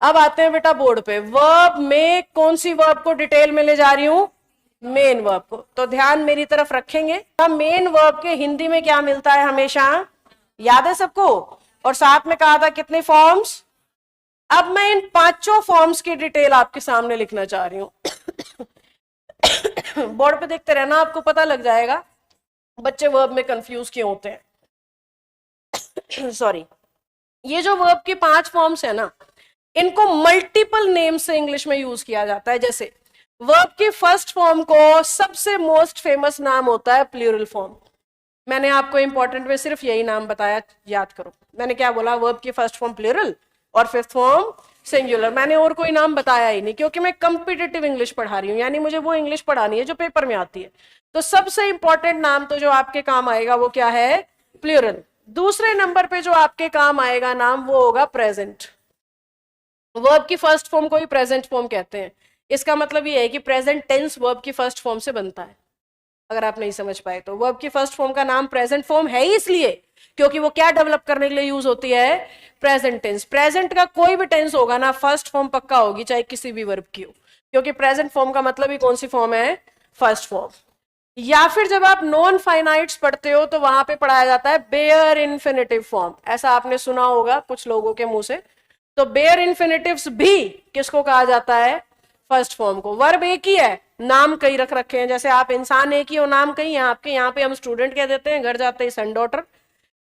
अब आते हैं बेटा बोर्ड पे, वर्ब में कौन सी वर्ब को डिटेल में ले जा रही हूं, मेन वर्ब को। तो ध्यान मेरी तरफ रखेंगे, मेन वर्ब के हिंदी में क्या मिलता है हमेशा, याद है सबको, और साथ में कहा था कितने फॉर्म्स। अब मैं इन पांचों फॉर्म्स की डिटेल आपके सामने लिखना चाह रही हूं। बोर्ड पे देखते रहना, आपको पता लग जाएगा बच्चे वर्ब में कंफ्यूज क्यों होते हैं। सॉरी, ये जो वर्ब की 5 फॉर्म्स है ना, इनको मल्टीपल नेम से इंग्लिश में यूज किया जाता है। जैसे वर्ब की फर्स्ट फॉर्म को सबसे मोस्ट फेमस नाम होता है प्लूरल फॉर्म। मैंने आपको इंपॉर्टेंट में सिर्फ यही नाम बताया, याद करो। मैंने क्या बोला, वर्ब की फर्स्ट फॉर्म प्लूरल और फिफ्थ फॉर्म सिंगुलर। मैंने और कोई नाम बताया ही नहीं, क्योंकि मैं कंपिटिटिव इंग्लिश पढ़ा रही हूँ, यानी मुझे वो इंग्लिश पढ़ानी है जो पेपर में आती है। तो सबसे इंपॉर्टेंट नाम तो जो आपके काम आएगा वो क्या है, प्लूरल। दूसरे नंबर पे जो आपके काम आएगा नाम वो होगा प्रेजेंट। वर्ब की फर्स्ट फॉर्म को ही प्रेजेंट फॉर्म कहते हैं। इसका मतलब ये है कि प्रेजेंट टेंस वर्ब की फर्स्ट फॉर्म से बनता है। अगर आप नहीं समझ पाए तो वर्ब की फर्स्ट फॉर्म का नाम प्रेजेंट फॉर्म है ही इसलिए क्योंकि वो क्या डेवलप करने के लिए यूज होती है, प्रेजेंट टेंस। प्रेजेंट का कोई भी टेंस होगा ना, फर्स्ट फॉर्म पक्का होगी, चाहे किसी भी वर्ब की हो, क्योंकि प्रेजेंट फॉर्म का मतलब ही कौन सी फॉर्म है, फर्स्ट फॉर्म। या फिर जब आप नॉन फाइनाइट्स पढ़ते हो तो वहां पे पढ़ाया जाता है बेयर इन्फिनेटिव फॉर्म। ऐसा आपने सुना होगा कुछ लोगों के मुंह से। तो बेयर इन्फिनेटिव्स भी किसको कहा जाता है, फर्स्ट फॉर्म को। वर्ब एक ही है, नाम कई रख रखे हैं। जैसे आप इंसान एक ही हो, नाम कई है आपके। यहाँ पे हम स्टूडेंट कह देते हैं, घर जाते ही सन डॉटर,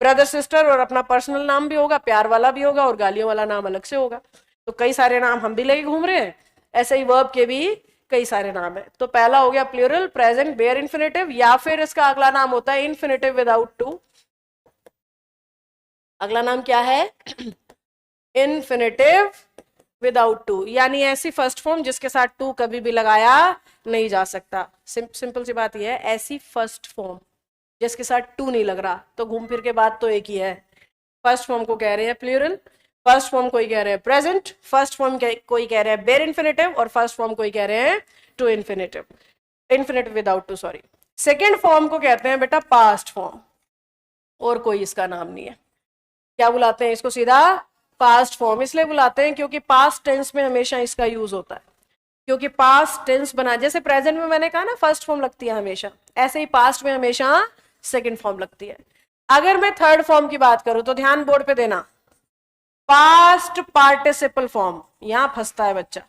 ब्रदर सिस्टर, और अपना पर्सनल नाम भी होगा, प्यार वाला भी होगा और गालियों वाला नाम अलग से होगा। तो कई सारे नाम हम भी लेके घूम रहे हैं, ऐसे ही वर्ब के भी कई सारे नाम है। तो पहला हो गया प्लूरल, प्रेजेंट, बेयर इन्फिनेटिव, या फिर इसका अगला नाम होता है इन्फिनेटिव विदाउट टू। अगला नाम क्या है, इन्फिनेटिव विदाउट टू, यानी ऐसी फर्स्ट फॉर्म जिसके साथ टू कभी भी लगाया नहीं जा सकता। सिंपल सी बात यह है, ऐसी फर्स्ट फॉर्म जिसके साथ टू नहीं लग रहा। तो घूम फिर के बात तो एक ही है, फर्स्ट फॉर्म को कह रहे हैं प्लूरल, फर्स्ट फॉर्म कोई कह रहे हैं प्रेजेंट, फर्स्ट फॉर्म कोई कह रहे हैं बेयर इन्फिनेटिव, और फर्स्ट फॉर्म कोई कह रहे हैं to infinitive, infinitive without to, sorry. Second form को कहते हैं बेटा पास्ट फॉर्म, और कोई इसका नाम नहीं है। क्या बुलाते हैं इसको, सीधा पास्ट फॉर्म। इसलिए बुलाते हैं क्योंकि पास्ट टेंस में हमेशा इसका यूज होता है। क्योंकि पास्ट टेंस बना, जैसे प्रेजेंट में मैंने कहा ना फर्स्ट फॉर्म लगती है हमेशा, ऐसे ही पास्ट में हमेशा सेकंड फॉर्म लगती है। अगर मैं थर्ड फॉर्म की बात करूं तो ध्यान बोर्ड पे देना, पास्ट पार्टिसिपल फॉर्म। यहां फंसता है बच्चा।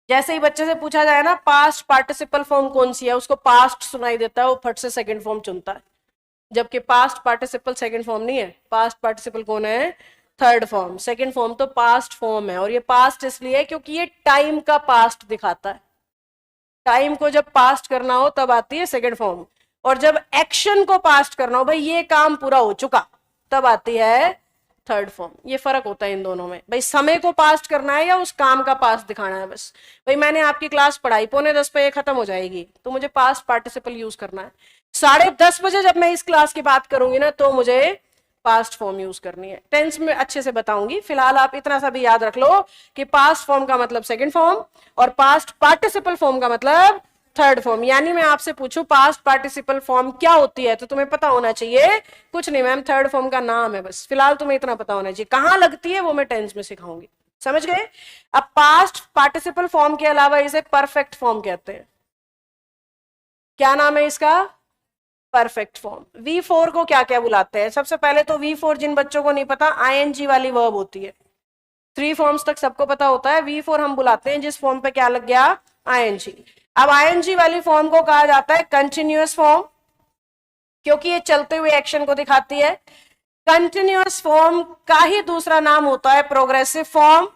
जैसे ही बच्चे से पूछा जाए ना पास्ट पार्टिसिपल फॉर्म कौन सी है, उसको पास्ट सुनाई देता है, वो फट से सेकंड फॉर्म चुनता है। जबकि पास्ट पार्टिसिपल सेकंड फॉर्म नहीं है, पास्ट पार्टिसिपल कौन है, थर्ड फॉर्म। सेकंड फॉर्म तो पास्ट फॉर्म है, और ये पास्ट इसलिए क्योंकि ये टाइम का पास्ट दिखाता है। टाइम को जब पास्ट करना हो तब आती है सेकंड फॉर्म, और जब एक्शन को पास्ट करना हो, भाई ये काम पूरा हो चुका, तब आती है थर्ड फॉर्म। ये फर्क होता है इन दोनों में। भाई समय को पास्ट करना है या उस काम का पास्ट दिखाना है, बस। भाई मैंने आपकी क्लास पढ़ाई, 9:45 पे ये खत्म हो जाएगी, तो मुझे पास्ट पार्टिसिपल यूज करना है। 10:30 बजे जब मैं इस क्लास की बात करूंगी ना, तो मुझे पास्ट फॉर्म यूज करनी है। टेंस में अच्छे से बताऊंगी, फिलहाल आप इतना सा भी याद रख लो कि पास्ट फॉर्म का मतलब सेकंड फॉर्म और पास्ट पार्टिसिपल फॉर्म का मतलब थर्ड फॉर्म। यानी मैं आपसे पूछूं पास्ट पार्टिसिपल फॉर्म क्या होती है, तो तुम्हें पता होना चाहिए कुछ नहीं मैम, थर्ड फॉर्म का नाम है, बस। फिलहाल तुम्हें इतना पता होना चाहिए, कहां लगती है वो मैं टेंस में सिखाऊंगी, समझ गए। अब पास्ट पार्टिसिपल फॉर्म के अलावा इसे परफेक्ट फॉर्म कहते हैं। क्या नाम है इसका, परफेक्ट फॉर्म। V4 को क्या क्या बुलाते हैं, सबसे पहले तो V4 जिन बच्चों को नहीं पता, ING वाली वर्ब होती है। 3 फॉर्म्स तक सबको पता होता है। V4 हम बुलाते हैं जिस फॉर्म पे क्या लग गया, ING। अब ING वाली फॉर्म को कहा जाता है कंटिन्यूअस फॉर्म, क्योंकि ये चलते हुए एक्शन को दिखाती है। कंटिन्यूअस फॉर्म का ही दूसरा नाम होता है प्रोग्रेसिव फॉर्म,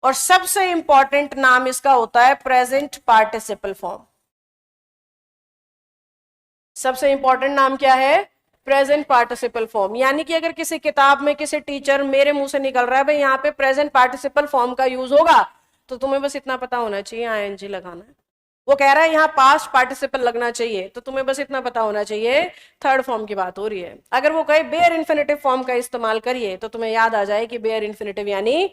और सबसे इंपॉर्टेंट नाम इसका होता है प्रेजेंट पार्टिसिपल फॉर्म। सबसे इंपॉर्टेंट नाम क्या है, प्रेजेंट पार्टिसिपल फॉर्म। यानी कि अगर किसी किताब में किसी टीचर मेरे मुंह से निकल रहा है भाई यहाँ पे प्रेजेंट पार्टिसिपल फॉर्म का यूज होगा, तो तुम्हें बस इतना पता होना चाहिए ING लगाना है। वो कह रहा है यहाँ पास्ट पार्टिसिपल लगना चाहिए, तो तुम्हें बस इतना पता होना चाहिए थर्ड फॉर्म की बात हो रही है। अगर वो कहे बेयर इन्फिनेटिव फॉर्म का इस्तेमाल करिए, तो तुम्हें याद आ जाए कि बेयर इन्फिनेटिव यानी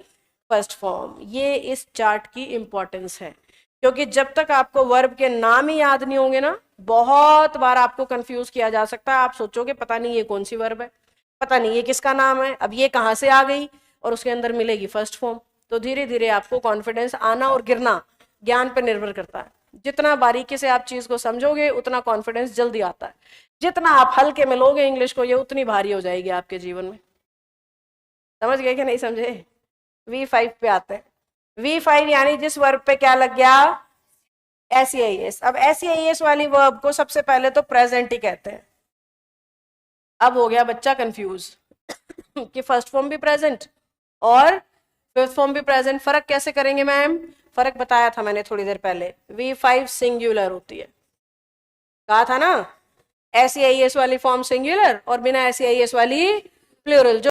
फर्स्ट फॉर्म। ये इस चार्ट की इंपॉर्टेंस है, क्योंकि जब तक आपको वर्ब के नाम ही याद नहीं होंगे ना, बहुत बार आपको कंफ्यूज किया जा सकता है। आप सोचोगे पता नहीं ये कौन सी वर्ब है, पता नहीं ये किसका नाम है, अब ये कहां से आ गई, और उसके अंदर मिलेगी फर्स्ट फॉर्म। तो धीरे धीरे आपको कॉन्फिडेंस आना और गिरना ज्ञान पर निर्भर करता है। जितना बारीकी से आप चीज को समझोगे उतना कॉन्फिडेंस जल्दी आता है। जितना आप हल्के में लोगे इंग्लिश को, ये उतनी भारी हो जाएगी आपके जीवन में। समझ गए कि नहीं समझे? V5 पे आते हैं। V5 यानी जिस वर्ब पे क्या लग गया? SEIS। अब SEIS वाली वर्ब को सबसे पहले तो प्रेजेंट ही कहते हैं। अब हो गया बच्चा कंफ्यूज कि फर्स्ट फॉर्म भी प्रेजेंट और फिफ्थ फॉर्म भी प्रेजेंट, फर्क कैसे करेंगे मैम? फर्क बताया था मैंने थोड़ी देर पहले। V5 सिंगुलर होती है, कहा था ना। SEIS वाली फॉर्म सिंगुलर और बिना SEIS वाली प्लूरल।